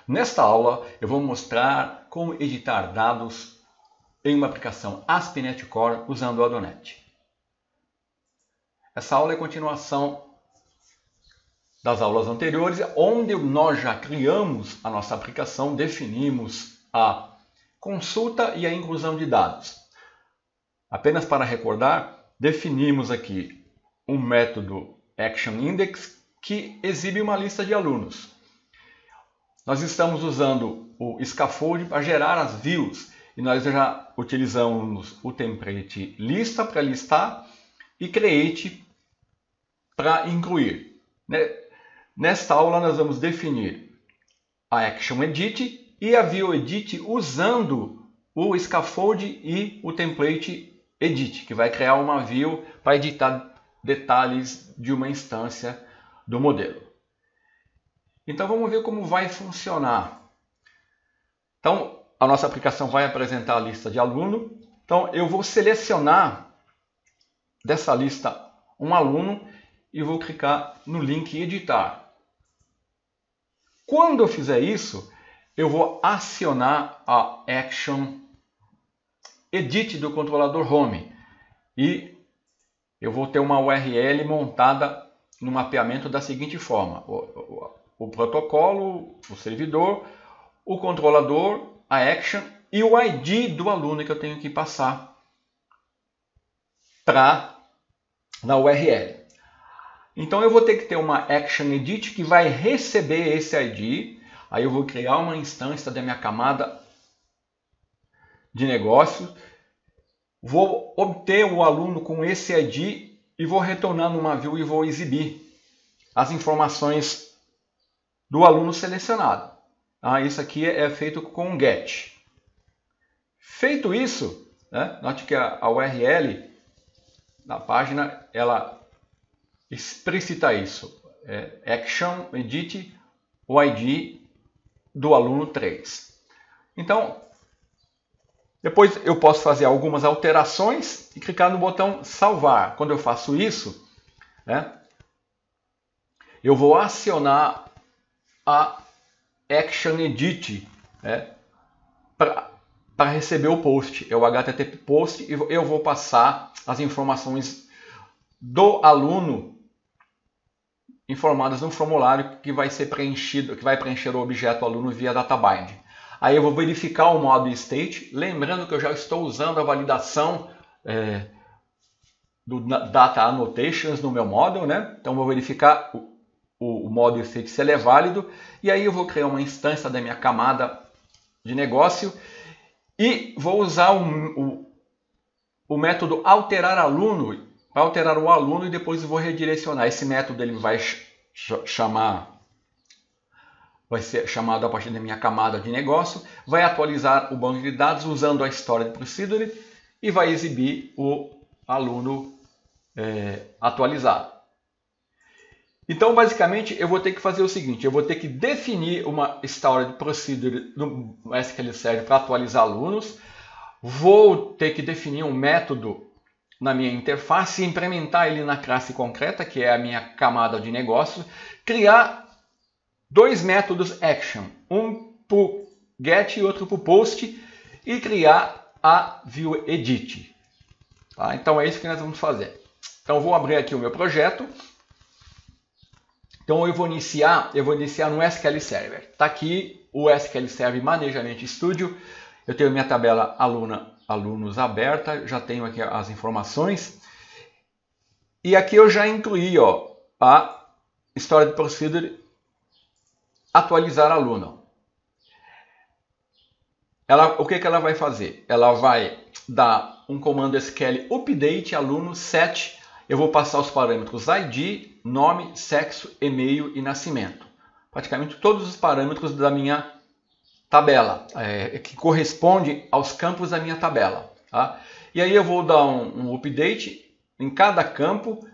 Nesta aula eu vou mostrar como editar dados em uma aplicação ASP.NET Core usando o Adonet. Essa aula é a continuação das aulas anteriores, onde nós já criamos a nossa aplicação, definimos a consulta e a inclusão de dados. Apenas para recordar, definimos aqui um método ActionIndex que exibe uma lista de alunos. Nós estamos usando o Scaffold para gerar as views e nós já utilizamos o template lista para listar e create para incluir. Nesta aula nós vamos definir a ActionEdit e a ViewEdit usando o Scaffold e o template Edit, que vai criar uma view para editar detalhes de uma instância do modelo. Então vamos ver como vai funcionar. Então a nossa aplicação vai apresentar a lista de aluno. Então eu vou selecionar dessa lista um aluno e vou clicar no link editar. Quando eu fizer isso, eu vou acionar a Action Edit do controlador Home e eu vou ter uma URL montada no mapeamento da seguinte forma: o protocolo, o servidor, o controlador, a action e o ID do aluno que eu tenho que passar na URL. Então eu vou ter que ter uma Action Edit que vai receber esse ID. Aí eu vou criar uma instância da minha camada de negócio. Vou obter o aluno com esse ID e vou retornar numa view e vou exibir as informações do aluno selecionado. Isso aqui é feito com um GET. Feito isso, note que a URL da página ela explicita isso. Action Edit o ID do aluno 3. Então, depois eu posso fazer algumas alterações e clicar no botão salvar. Quando eu faço isso, eu vou acionar a Action Edit para receber o post. É o HTTP post e eu vou passar as informações do aluno informadas no formulário que vai ser preenchido, que vai preencher o objeto aluno via DataBind. Aí eu vou verificar o modo state, lembrando que eu já estou usando a validação do Data Annotations no meu model, Então vou verificar o modo state se ele é válido, e aí eu vou criar uma instância da minha camada de negócio e vou usar o método alterar aluno para alterar o aluno e depois eu vou redirecionar. Esse método ele vai ser chamado a partir da minha camada de negócio, vai atualizar o banco de dados usando a Stored Procedure e vai exibir o aluno atualizado. Então, basicamente, eu vou ter que fazer o seguinte: eu vou ter que definir uma Stored Procedure no SQL Server para atualizar alunos, vou ter que definir um método na minha interface, implementar ele na classe concreta, que é a minha camada de negócio, criar dois métodos action, um para o get e outro para o post, e criar a ViewEdit. Então é isso que nós vamos fazer. Então eu vou abrir aqui o meu projeto. Então eu vou iniciar no SQL Server. Está aqui o SQL Server Manejamento Studio. Eu tenho minha tabela alunos aberta, já tenho aqui as informações. E aqui eu já incluí a Stored Procedure atualizar aluno. O que ela vai fazer? Ela vai dar um comando SQL update aluno set. Eu vou passar os parâmetros ID, nome, sexo, e-mail e nascimento. Praticamente todos os parâmetros da minha tabela, que corresponde aos campos da minha tabela. E aí eu vou dar um update em cada campo.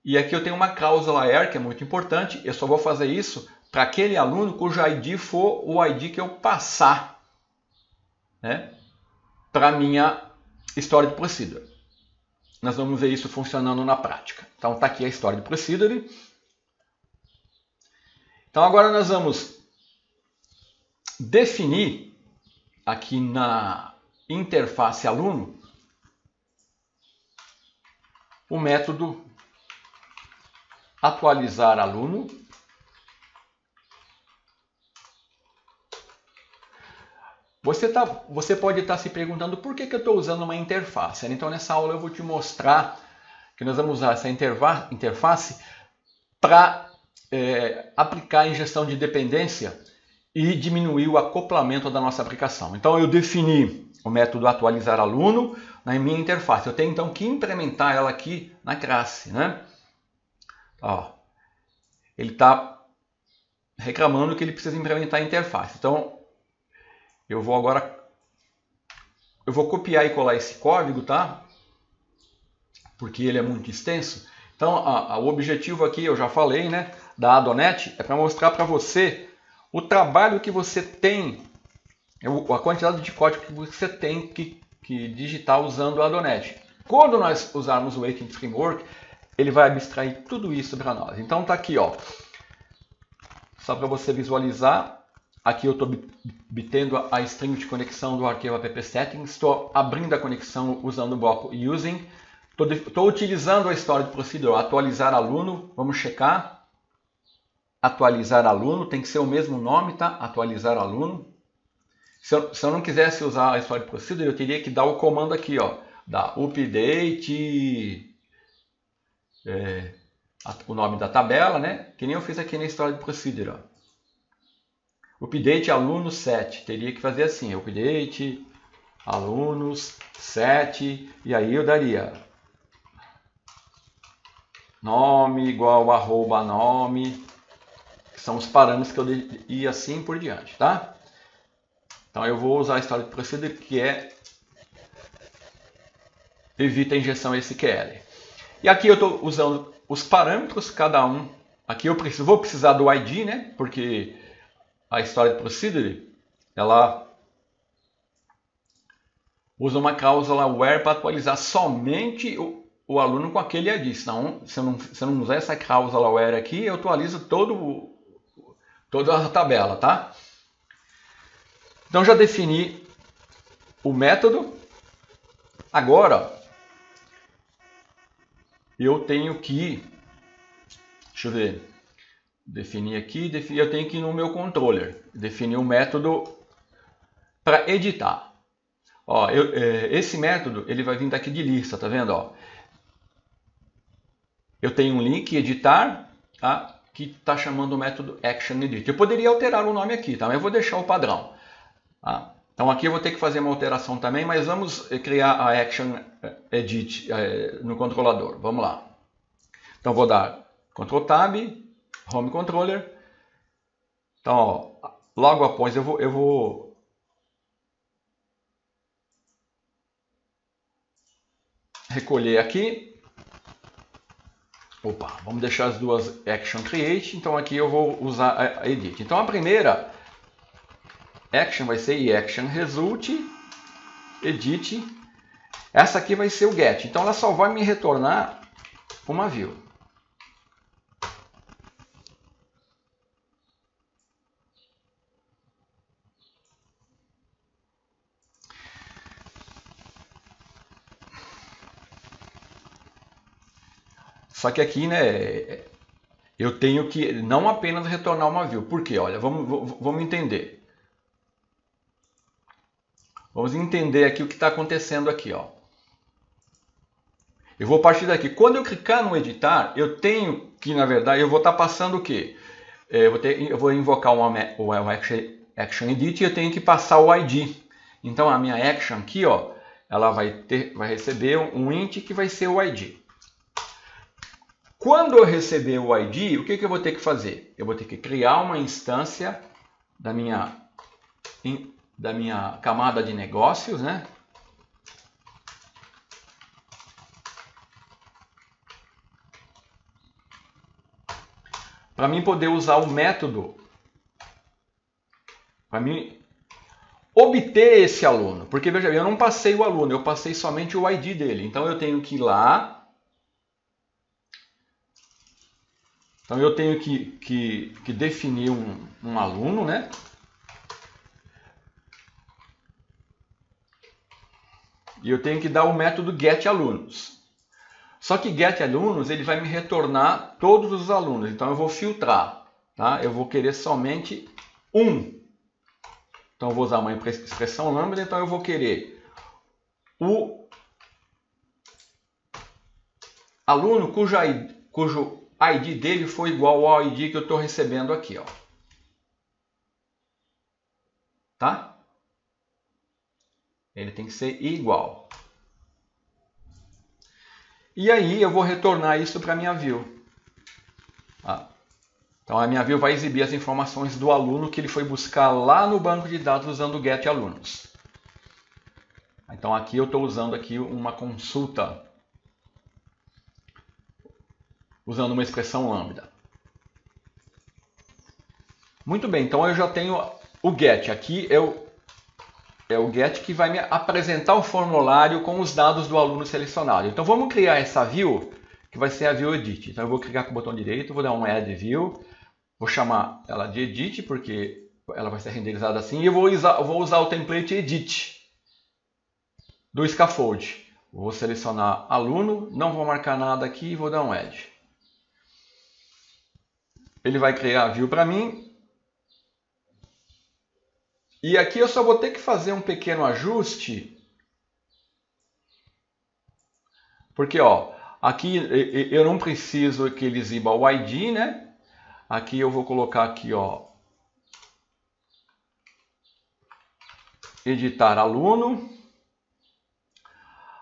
E aqui eu tenho uma cláusula ER, que é muito importante. Eu só vou fazer isso para aquele aluno cujo ID for o ID que eu passar para a minha Stored Procedure. Nós vamos ver isso funcionando na prática. Então está aqui a Stored Procedure. Então agora nós vamos definir aqui na interface aluno o método atualizar aluno. Você pode estar se perguntando por que eu estou usando uma interface. Então nessa aula eu vou te mostrar que nós vamos usar essa interface para aplicar a injeção de dependência e diminuir o acoplamento da nossa aplicação. Então eu defini o método atualizar aluno na minha interface. Eu tenho então que implementar ela aqui na classe, né? Ó, ele está reclamando que ele precisa implementar a interface. Então eu vou copiar e colar esse código, tá? Porque ele é muito extenso. Então o objetivo aqui, eu já falei, né, da Adonet, é para mostrar para você o trabalho que você tem, a quantidade de código que você tem que digitar usando o Adonet. Quando nós usarmos o Agent Framework, ele vai abstrair tudo isso para nós. Então tá aqui, ó, só para você visualizar. Aqui eu estou obtendo a string de conexão do arquivo app-settings. Estou abrindo a conexão usando o bloco using. Estou utilizando a stored procedure, atualizar aluno. Vamos checar. Atualizar aluno, tem que ser o mesmo nome, tá? Atualizar aluno. Se eu não quisesse usar a stored procedure, eu teria que dar o comando aqui, ó, da update, o nome da tabela, né? Que nem eu fiz aqui na stored procedure, ó. Update alunos 7. Teria que fazer assim, update alunos 7, e aí eu daria nome igual arroba nome, que são os parâmetros que eu ia assim por diante, tá? Então eu vou usar a história de procedure, que evita a injeção SQL. E aqui eu estou usando os parâmetros, cada um. Aqui eu vou precisar do ID, né? Porque a história de procedure, ela usa uma cláusula where para atualizar somente o aluno com aquele ID. Senão, se eu não usar essa cláusula where aqui, eu atualizo toda a tabela, tá? Então já defini o método. Agora eu tenho que, deixa eu ver, definir aqui, eu tenho que ir no meu controller, definir um método para editar. Ó, esse método ele vai vir daqui de lista, tá vendo? Ó, eu tenho um link editar, tá, que está chamando o método ActionEdit. Eu poderia alterar o nome aqui, tá? Mas eu vou deixar o padrão. Tá? Então aqui eu vou ter que fazer uma alteração também, mas vamos criar a ActionEdit no controlador. Vamos lá. Então vou dar Ctrl Tab, Home Controller. Então, ó, logo após eu vou recolher aqui. Opa, vamos deixar as duas Action Create. Então aqui eu vou usar a Edit. Então a primeira Action vai ser Action Result, Edit. Essa aqui vai ser o Get. Então ela só vai me retornar uma view. Só que aqui, né, eu tenho que não apenas retornar uma view. Por quê? Olha, vamos entender. Vamos entender aqui o que está acontecendo aqui, ó. Eu vou partir daqui. Quando eu clicar no editar, eu tenho que, na verdade, eu vou estar passando o quê? Eu vou invocar o Action Edit e eu tenho que passar o ID. Então a minha action aqui, ó, ela vai receber um int que vai ser o ID. Quando eu receber o ID, o que eu vou ter que fazer? Eu vou ter que criar uma instância da minha camada de negócios, né? Para mim poder usar o método, para mim obter esse aluno. Porque veja bem, eu não passei o aluno, eu passei somente o ID dele. Então eu tenho que ir lá. Então eu tenho que definir um aluno, né? e eu tenho que dar o método getAlunos. Só que getAlunos ele vai me retornar todos os alunos, então eu vou filtrar, tá? Eu vou querer somente um. Então eu vou usar uma expressão lambda, então eu vou querer o aluno cujo ID dele foi igual ao ID que eu estou recebendo aqui, ó. Tá? Ele tem que ser igual. E aí eu vou retornar isso para a minha view. Tá? Então a minha view vai exibir as informações do aluno que ele foi buscar lá no banco de dados usando o getAlunos. Então aqui eu estou usando aqui uma consulta usando uma expressão lambda. Muito bem, então eu já tenho o get. Aqui é o get que vai me apresentar o formulário com os dados do aluno selecionado. Então vamos criar essa view, que vai ser a view edit. Então eu vou clicar com o botão direito, vou dar um add view, vou chamar ela de edit, porque ela vai ser renderizada assim, e eu vou usar o template edit do scaffold. Vou selecionar aluno, não vou marcar nada aqui e vou dar um add. Ele vai criar a view para mim. E aqui eu só vou ter que fazer um pequeno ajuste. Porque, ó, aqui eu não preciso que ele exiba o ID, né? Aqui eu vou colocar aqui, ó, editar aluno.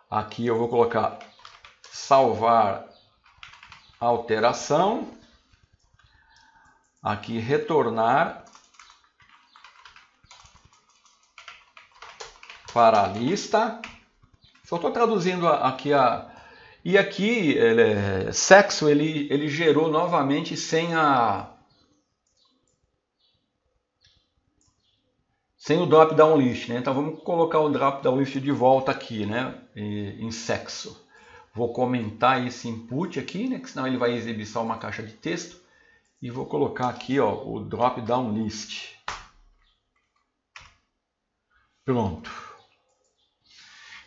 Aqui eu vou colocar salvar alteração. Aqui retornar para a lista. Só estou traduzindo aqui a... E aqui, sexo, ele gerou novamente sem o drop-down list, né? Então vamos colocar o drop-down list de volta aqui, né? Em sexo. Vou comentar esse input aqui, né? Que senão ele vai exibir só uma caixa de texto. E vou colocar aqui, ó, o drop-down list. Pronto.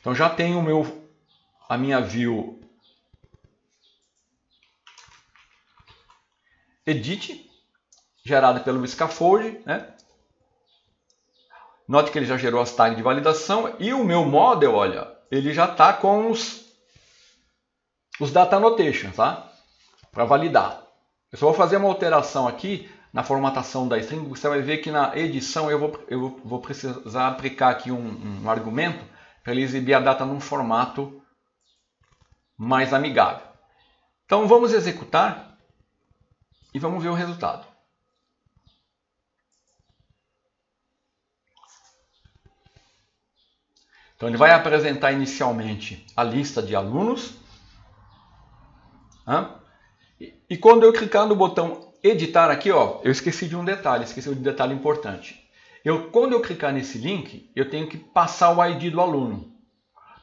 Então já tenho a minha view edit, gerada pelo scaffold, né? Note que ele já gerou as tags de validação e o meu model, olha, ele já está com os data annotations, tá? Para validar. Eu só vou fazer uma alteração aqui na formatação da string. Você vai ver que na edição eu vou precisar aplicar aqui um argumento para ele exibir a data num formato mais amigável. Então vamos executar e vamos ver o resultado. Então ele vai apresentar inicialmente a lista de alunos. E quando eu clicar no botão editar aqui, ó, eu esqueci de um detalhe importante. Quando eu clicar nesse link, eu tenho que passar o ID do aluno.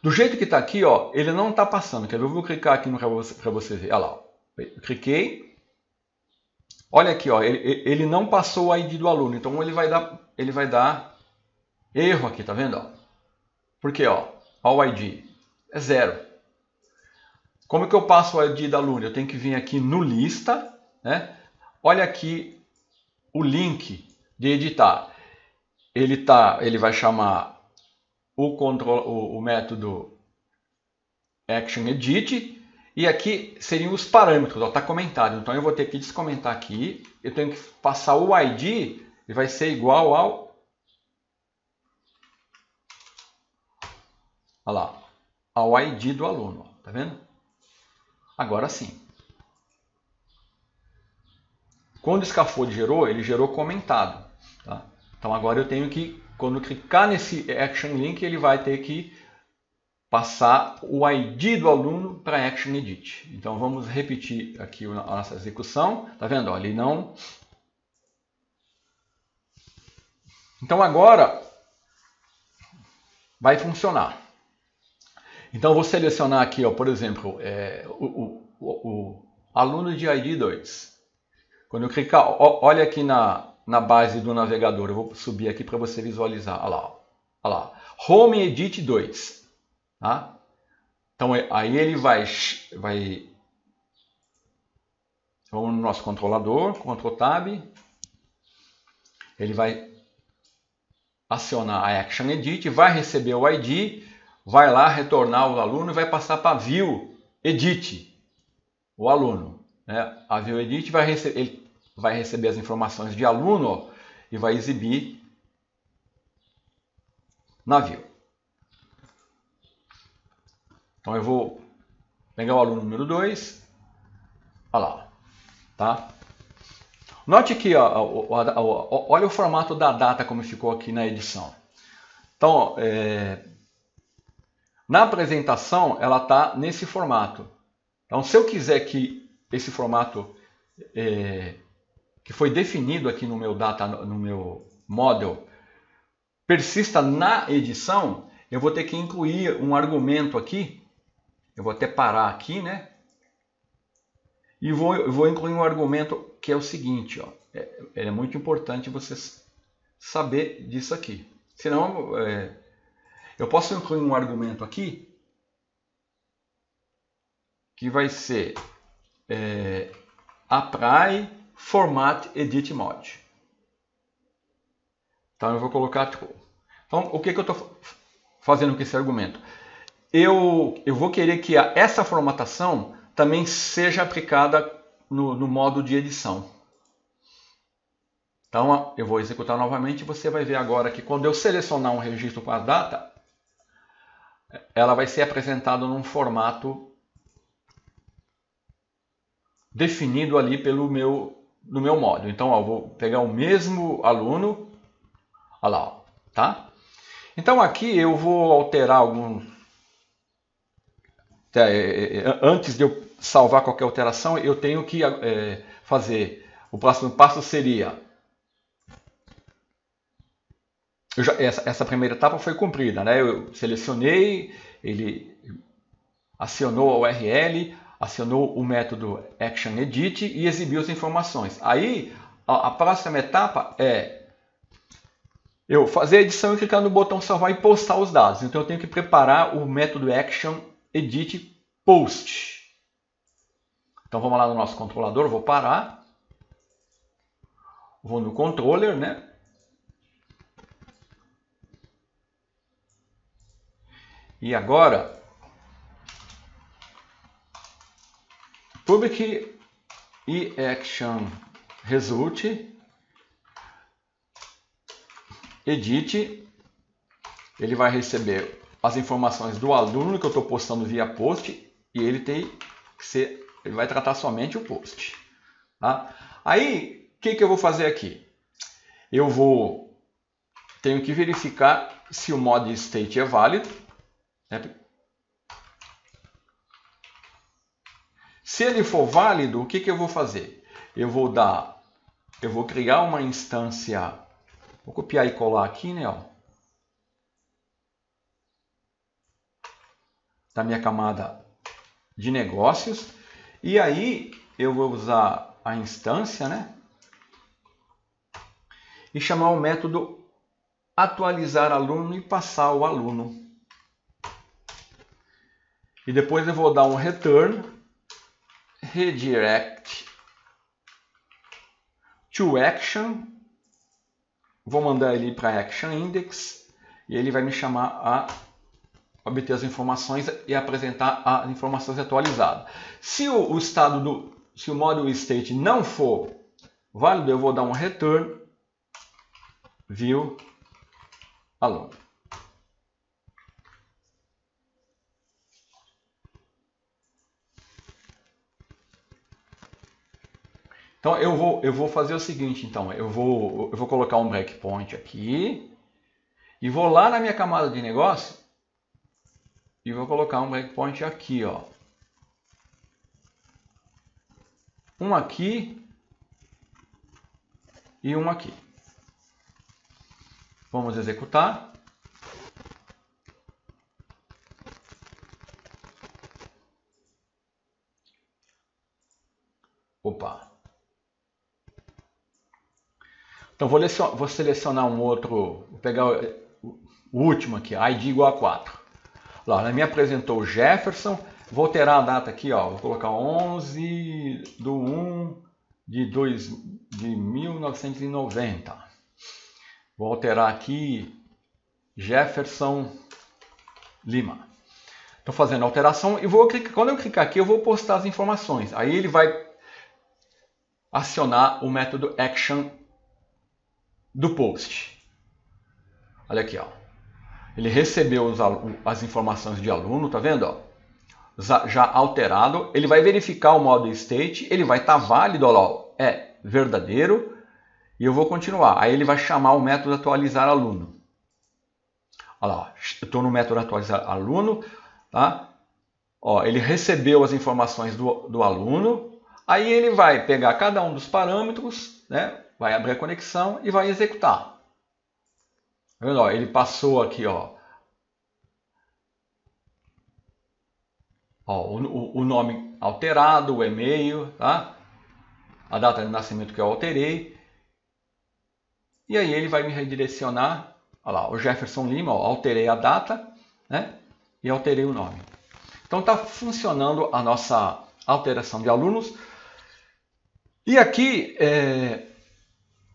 Do jeito que está aqui, ó, ele não está passando. Quer ver? Eu vou clicar aqui para você ver. Olha lá. Eu cliquei. Olha aqui, ó, ele não passou o ID do aluno. Então ele vai dar erro aqui, tá vendo? Ó? Por quê? Ó, o ID é 0. Como que eu passo o ID da aluno? Eu tenho que vir aqui no lista, né? Olha aqui o link de editar. Ele vai chamar o método ActionEdit e aqui seriam os parâmetros, está comentado. Então eu vou ter que descomentar aqui, eu tenho que passar o ID e vai ser igual ao ID do aluno, tá vendo? Agora sim. Quando o scaffold gerou, ele gerou comentado. Tá? Então agora eu tenho que, quando clicar nesse Action Link, ele vai ter que passar o ID do aluno para Action Edit. Então vamos repetir aqui a nossa execução. Tá vendo? Ó, ele não... Então agora vai funcionar. Então eu vou selecionar aqui, ó, por exemplo, o aluno de ID 2. Quando eu clicar, olha aqui na base do navegador, eu vou subir aqui para você visualizar. Olha lá, Home Edit 2. Tá? Então aí ele vai vamos no nosso controlador, Ctrl Tab, ele vai acionar a Action Edit, vai receber o ID, vai lá retornar o aluno e vai passar para View Edit o aluno. Né? A View Edit ele vai receber as informações de aluno, ó, e vai exibir na View. Então eu vou pegar o aluno número 2, olha lá, tá? Note aqui, ó, olha o formato da data como ficou aqui na edição. Então, na apresentação ela está nesse formato. Então, se eu quiser que esse formato que foi definido aqui no meu model persista na edição, eu vou ter que incluir um argumento aqui. Eu vou até parar aqui, né? E vou incluir um argumento que é o seguinte, ó. É muito importante você saber disso aqui. Senão, eu posso incluir um argumento aqui que vai ser apply format edit mode. Então eu vou colocar true. Então o que eu estou fazendo com esse argumento? Eu vou querer que essa formatação também seja aplicada no modo de edição. Então eu vou executar novamente e você vai ver agora que quando eu selecionar um registro com a data, ela vai ser apresentada num formato definido ali no meu módulo. Então eu vou pegar o mesmo aluno, olha lá, ó, tá? Então aqui eu vou alterar alguns. Antes de eu salvar qualquer alteração, eu tenho que fazer. O próximo passo seria. Essa primeira etapa foi cumprida, né? Eu selecionei, ele acionou a URL, acionou o método Action Edit e exibiu as informações. Aí a próxima etapa é eu fazer a edição e clicar no botão salvar e postar os dados. Então eu tenho que preparar o método Action Edit Post. Então vamos lá no nosso controlador, vou parar, vou no controller, né? E agora, public e action result, edit, ele vai receber as informações do aluno que eu estou postando via post e ele vai tratar somente o post. Tá? Aí, o que eu vou fazer aqui? Tenho que verificar se o mod state é válido. Né? Se ele for válido, o que eu vou fazer? Eu vou criar uma instância, vou copiar e colar aqui, né? Ó, da minha camada de negócios. E aí eu vou usar a instância, né? E chamar o método atualizar aluno e passar o aluno. E depois eu vou dar um return, redirect to action. Vou mandar ele para action index e ele vai me chamar a obter as informações e apresentar as informações atualizadas. Se se o module state não for válido, eu vou dar um return view aluno. Então eu vou fazer o seguinte, então eu vou colocar um breakpoint aqui e vou lá na minha camada de negócio e vou colocar um breakpoint aqui, ó. Um aqui e um aqui. Vamos executar. Opa. Então vou selecionar um outro, vou pegar o último aqui, ID igual a 4. Lá, me apresentou o Jefferson. Vou alterar a data aqui, ó. Vou colocar 11/1/1990. Vou alterar aqui Jefferson Lima. Estou fazendo a alteração e vou clicar. Quando eu clicar aqui, eu vou postar as informações. Aí ele vai acionar o método action do post. Olha aqui, ó. Ele recebeu as informações de aluno, tá vendo? Ó? Já alterado. Ele vai verificar o modo state, ele vai estar válido, ó, é verdadeiro, e eu vou continuar. Aí ele vai chamar o método atualizar aluno. Olha lá, eu estou no método atualizar aluno, tá? Ó, ele recebeu as informações do aluno, aí ele vai pegar cada um dos parâmetros, né? Vai abrir a conexão e vai executar. Tá vendo? Ó, ele passou aqui, ó, o nome alterado, o e-mail, tá? A data de nascimento que eu alterei. E aí ele vai me redirecionar. Olha lá, o Jefferson Lima, ó, alterei a data, né? E alterei o nome. Então está funcionando a nossa alteração de alunos. E aqui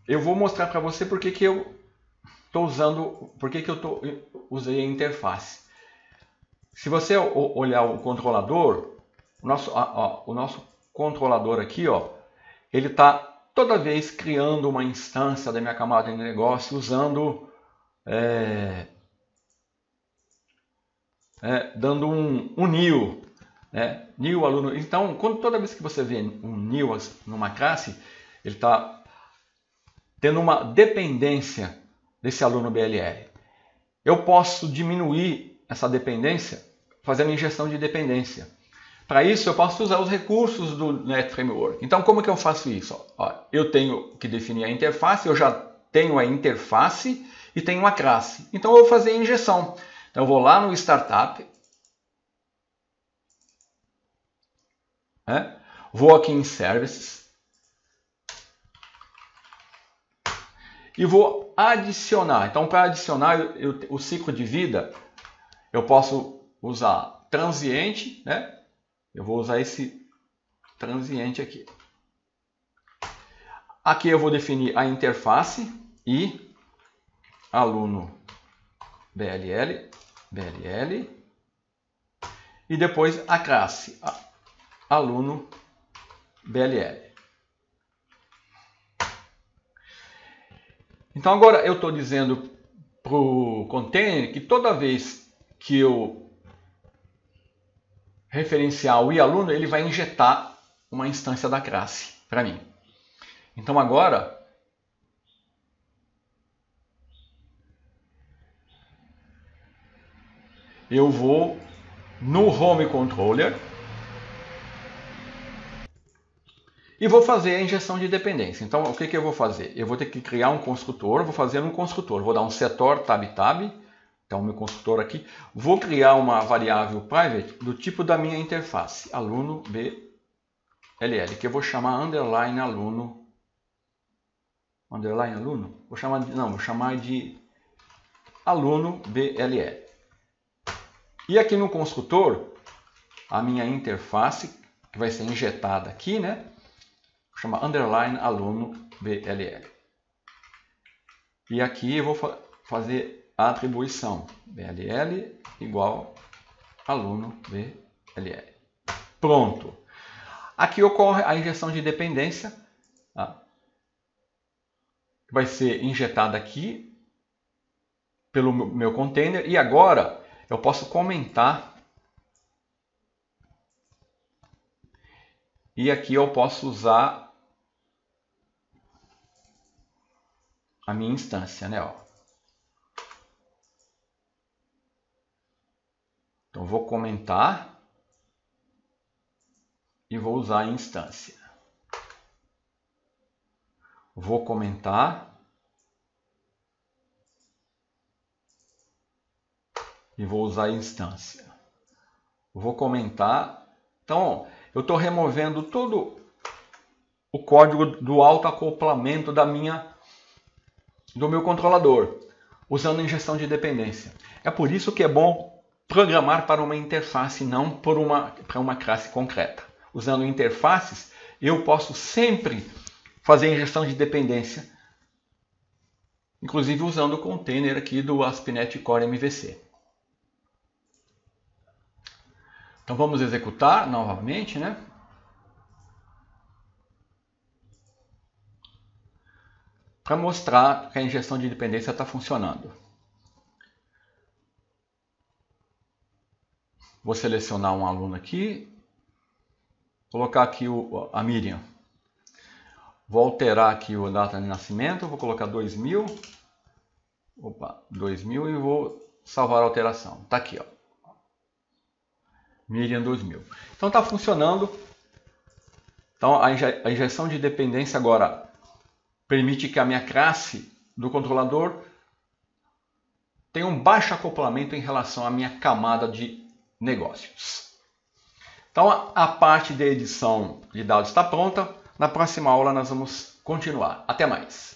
eu vou mostrar para você por que eu estou usando, usei a interface. Se você olhar o controlador, o nosso controlador aqui, ó, ele está toda vez criando uma instância da minha camada de negócio usando, dando um new, né? New aluno. Então, toda vez que você vê um new numa classe, ele está tendo uma dependência desse aluno BLL. Eu posso diminuir essa dependência fazendo injeção de dependência. Para isso, eu posso usar os recursos do Net Framework. Então, como que eu faço isso? Ó, eu tenho que definir a interface, eu já tenho a interface e tenho uma classe. Então, eu vou fazer a injeção. Então, eu vou lá no Startup, né? Vou aqui em Services e vou adicionar. Então, para adicionar o ciclo de vida, eu posso usar transiente, né? Eu vou usar esse transiente aqui. Aqui eu vou definir a interface e aluno BLL, e depois a classe aluno BLL. Então agora eu estou dizendo para o container que toda vez que eu referenciar o aluno, ele vai injetar uma instância da classe para mim. Então agora eu vou no Home Controller e vou fazer a injeção de dependência. Então o que eu vou fazer? Eu vou ter que criar um construtor, vou fazer um construtor, vou dar um setor tab. Então, o meu construtor aqui, vou criar uma variável private do tipo da minha interface, aluno BLL, que eu vou chamar underline aluno. Underline aluno? Vou chamar de aluno BLL. E aqui no construtor, a minha interface, que vai ser injetada aqui, né? Vou chamar underline aluno BLL. E aqui eu vou fazer a atribuição BLL igual aluno BLL. Pronto. Aqui ocorre a injeção de dependência, tá? Que vai ser injetada aqui pelo meu container. E agora eu posso comentar. E aqui eu posso usar a minha instância, né? Ó. Então, vou comentar e vou usar a instância. Vou comentar e vou usar a instância. Vou comentar. Então, eu estou removendo todo o código do autoacoplamento do meu controlador, usando injeção de dependência. É por isso que é bom programar para uma interface, não para uma classe concreta. Usando interfaces, eu posso sempre fazer injeção de dependência, inclusive usando o container aqui do ASP.NET Core MVC. Então vamos executar novamente, né? Para mostrar que a injeção de dependência está funcionando. Vou selecionar um aluno aqui, colocar aqui a Miriam. Vou alterar aqui o data de nascimento, vou colocar 2000. Opa, 2000 e vou salvar a alteração. Está aqui, ó. Miriam 2000. Então está funcionando. Então a injeção de dependência agora permite que a minha classe do controlador tenha um baixo acoplamento em relação à minha camada de negócios. Então a parte de edição de dados está pronta. Na próxima aula nós vamos continuar. Até mais!